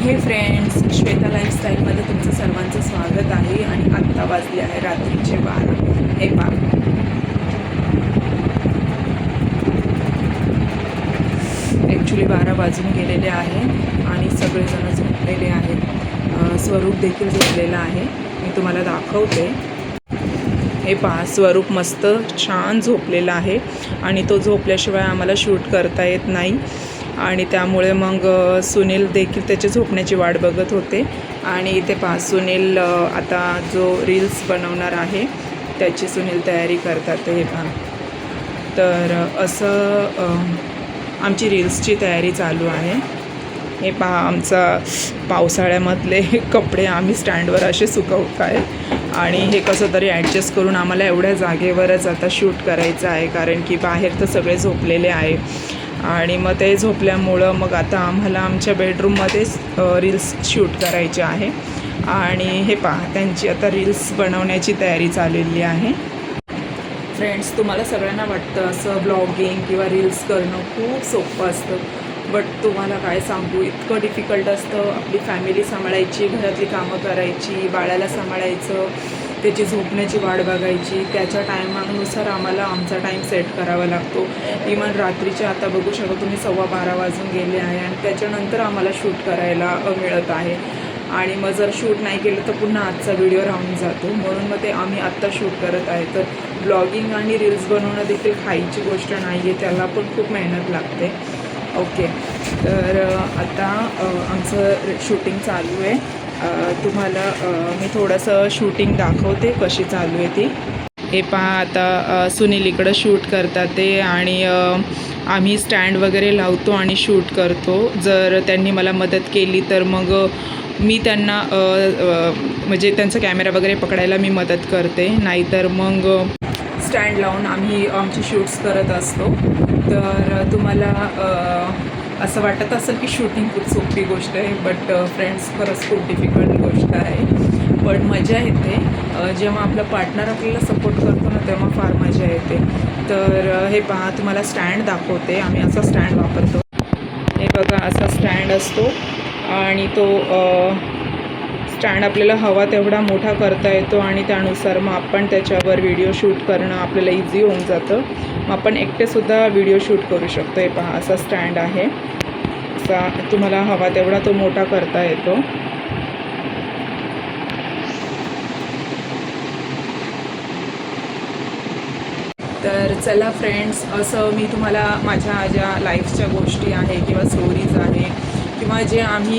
हे फ्रेंड्स, श्वेता लाईफस्टाईलमध्ये तुमचं सर्वांचं स्वागत आहे. आणि आत्ता वाजले आहे रात्रीचे 12. हे पहा, ॲक्च्युली 12 वाजून गेलेले आहे आणि सगळेजण झोपलेले आहेत. स्वरूप देखील झोपलेला आहे. मी तुम्हाला दाखवते. हे पहा, स्वरूप मस्त छान झोपलेला आहे आणि तो झोपल्याशिवाय आम्हाला शूट करता येत नाही. आणि त्यामुळे मग सुनील देखील त्याच्या झोपण्याची वाट बघत होते. आणि इथे पहा, सुनील आता जो रील्स बनवणार आहे त्याची सुनील तयारी करतात. हे पहा, तर असं आमची रील्सची तयारी चालू आहे. हे पहा, आमचा पावसाळ्यामधले कपडे आम्ही स्टँडवर असे सुकवत आहे. आणि हे कसं तरी ॲडजस्ट करून आम्हाला एवढ्या जागेवरच आता शूट करायचं आहे, कारण की बाहेर तर सगळे झोपलेले आहे. आणि मग ते झोपल्यामुळं मग आता आम्हाला आमच्या बेडरूममध्येच रील्स शूट करायचे आहे. आणि हे पहा, त्यांची आता रील्स बनवण्याची तयारी चाललेली आहे. फ्रेंड्स, तुम्हाला सगळ्यांना वाटतं असं ब्लॉगिंग किंवा रील्स करणं खूप सोपं असतं, बट तुम्हाला काय सांगू, इतकं डिफिकल्ट असतं. आपली फॅमिली सांभाळायची, घरातली कामं करायची, बाळाला सांभाळायचं, त्याची झोपण्याची वाट बघायची, त्याच्या टायमानुसार आम्हाला आमचा टाईम सेट करावा लागतो. इवन रात्रीचे आता बघू शकता तुम्ही 12:15 वाजून गेले आहे आणि त्याच्यानंतर आम्हाला शूट करायला मिळत आहे. आणि मग जर शूट नाही केलं तर पुन्हा आजचा व्हिडिओ राहून जातो. म्हणून मग ते आम्ही आत्ता शूट करत आहे. तर ब्लॉगिंग आणि रील्स बनवणं देखील खायची गोष्ट नाही आहे, त्याला पण खूप मेहनत लागते. ओके, तर आता आमचं शूटिंग चालू आहे. तुम्हाला मी थोडंसं शूटिंग दाखवते कशी चालू आहे ती. हे पहा, आता सुनील इकडं शूट करतात ते. आणि आम्ही स्टँड वगैरे लावतो आणि शूट करतो. जर त्यांनी मला मदत केली तर मग मी त्यांना म्हणजे त्यांचा कॅमेरा वगैरे पकडायला मी मदत करते, नाहीतर मग स्टँड लावून आम्ही आमचे शूट्स करत असतो. तर तुम्हाला असं वाटत असेल की शूटिंग खूप सोपी गोष्ट आहे, बट फ्रेंड्स, खरंच खूप डिफिकल्ट गोष्ट आहे. पण मजा येते. जेव्हा आपला पार्टनर आपल्याला सपोर्ट करतो ना, तेव्हा फार मजा येते. तर हे पहा, तुम्हाला स्टँड दाखवते. आम्ही असा स्टँड वापरतो. हे बघा, असा स्टँड असतो आणि तो स्टँड आपल्याला हवा तेवढा मोठा करता येतो आणि त्यानुसार मग आपण त्याच्यावर व्हिडिओ शूट करणं आपल्याला इझी होऊन जातं. मग आपण एकटेसुद्धा व्हिडिओ शूट करू शकतो. हे पहा, असा स्टँड आहे. असा तुम्हाला हवा तेवढा तो मोठा करता येतो. तर चला फ्रेंड्स, असं मी तुम्हाला माझ्या ज्या लाईफच्या गोष्टी आहे किंवा स्टोरीज आहे किंवा जे आम्ही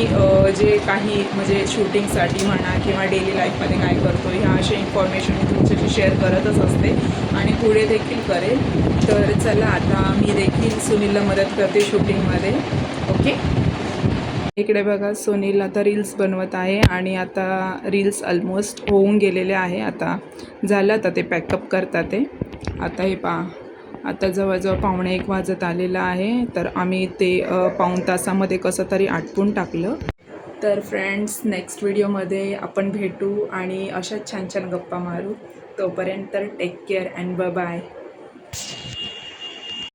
जे काही म्हणजे शूटिंगसाठी म्हणा किंवा डेली लाईफमध्ये काय करतो, ह्या अशा इन्फॉर्मेशन मी तुमच्याशी शेअर करतच असते आणि पुढे देखील करेल. तर चला, आता मी देखील सुनीलला मदत करते शूटिंगमध्ये. ओके, इकडे बघा, सुनील आता रील्स बनवत आहे आणि आता रील्स ऑलमोस्ट होऊन गेलेले आहे. आता झालं, आता ते पॅकअप करतात ते. आता हे पहा, आता जवळजवळ 1:45 वाजत आलेलं आहे. तर आम्ही ते पाऊण तासामध्ये कसं तरी आटपून टाकलं. तर फ्रेंड्स, नेक्स्ट व्हिडिओमध्ये आपण भेटू आणि अशाच छान छान गप्पा मारू. तोपर्यंत take care and bye bye.